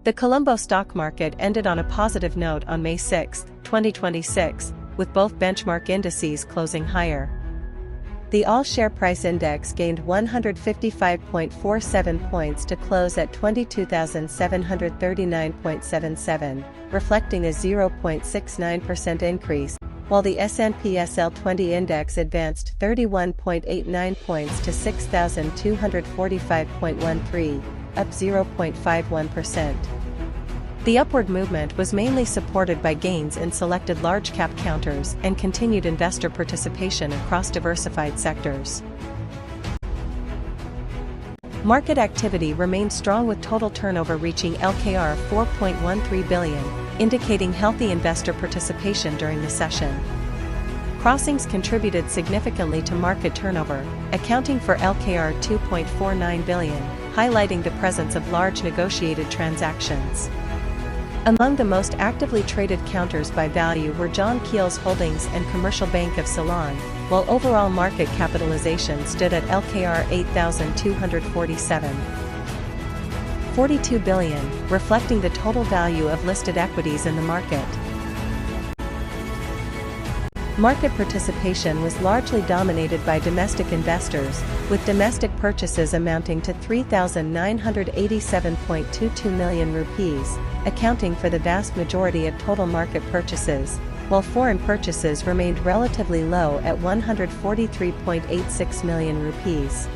The Colombo stock market ended on a positive note on May 6, 2026, with both benchmark indices closing higher. The all-share price index gained 155.47 points to close at 22,739.77, reflecting a 0.69% increase, while the S&P/SL 20 index advanced 31.89 points to 6,245.13, up 0.51%. The upward movement was mainly supported by gains in selected large-cap counters and continued investor participation across diversified sectors. Market activity remained strong with total turnover reaching LKR 4.13 billion, indicating healthy investor participation during the session. Crossings contributed significantly to market turnover, accounting for LKR 2.49 billion, highlighting the presence of large negotiated transactions. Among the most actively traded counters by value were John Keells Holdings and Commercial Bank of Ceylon, while overall market capitalization stood at LKR 8,247.42 billion, reflecting the total value of listed equities in the market. Market participation was largely dominated by domestic investors, with domestic purchases amounting to 3,987.22 million rupees, accounting for the vast majority of total market purchases, while foreign purchases remained relatively low at 143.86 million rupees.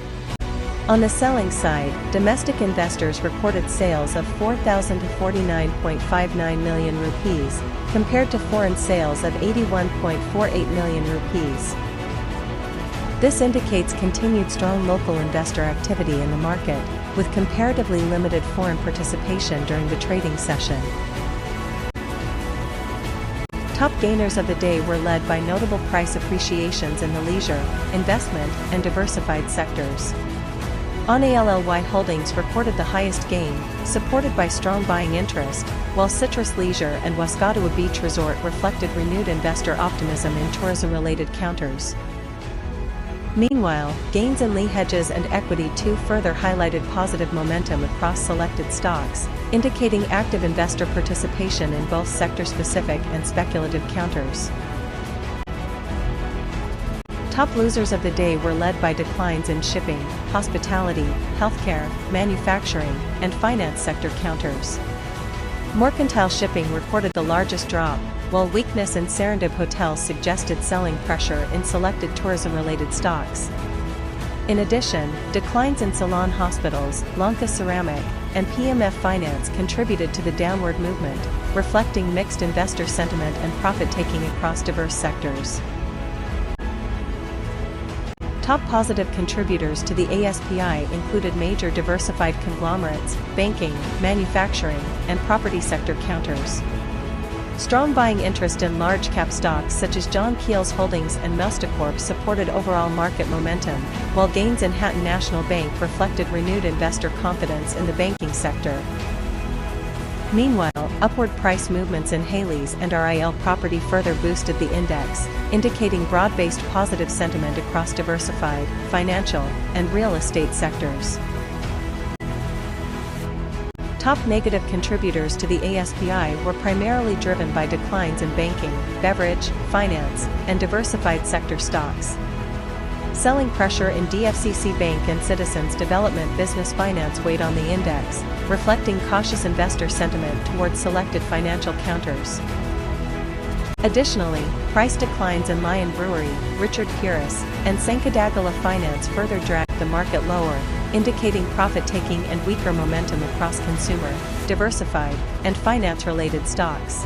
On the selling side, domestic investors reported sales of 4,049.59 million rupees, compared to foreign sales of 81.48 million rupees. This indicates continued strong local investor activity in the market, with comparatively limited foreign participation during the trading session. Top gainers of the day were led by notable price appreciations in the leisure, investment, and diversified sectors. ANALLY Holdings recorded the highest gain, supported by strong buying interest, while Citrus Leisure and Wasgadua Beach Resort reflected renewed investor optimism in tourism-related counters. Meanwhile, gains in Lee Hedges and Equity 2 further highlighted positive momentum across selected stocks, indicating active investor participation in both sector-specific and speculative counters. Top losers of the day were led by declines in shipping, hospitality, healthcare, manufacturing, and finance sector counters. Mercantile Shipping recorded the largest drop, while weakness in Serendip Hotels suggested selling pressure in selected tourism-related stocks. In addition, declines in Ceylon Hospitals, Lanka Ceramic, and PMF Finance contributed to the downward movement, reflecting mixed investor sentiment and profit-taking across diverse sectors. Top positive contributors to the ASPI included major diversified conglomerates, banking, manufacturing, and property sector counters. Strong buying interest in large-cap stocks such as John Keells Holdings and Melstacorp supported overall market momentum, while gains in Hatton National Bank reflected renewed investor confidence in the banking sector. Meanwhile, upward price movements in Hales and RIL Property further boosted the index, indicating broad-based positive sentiment across diversified, financial, and real estate sectors. Top negative contributors to the ASPI were primarily driven by declines in banking, beverage, finance, and diversified sector stocks. Selling pressure in DFCC Bank and Citizens Development Business Finance weighed on the index, reflecting cautious investor sentiment towards selected financial counters. Additionally, price declines in Lion Brewery, Richard Puris, and Sankadagala Finance further dragged the market lower, indicating profit-taking and weaker momentum across consumer, diversified, and finance-related stocks.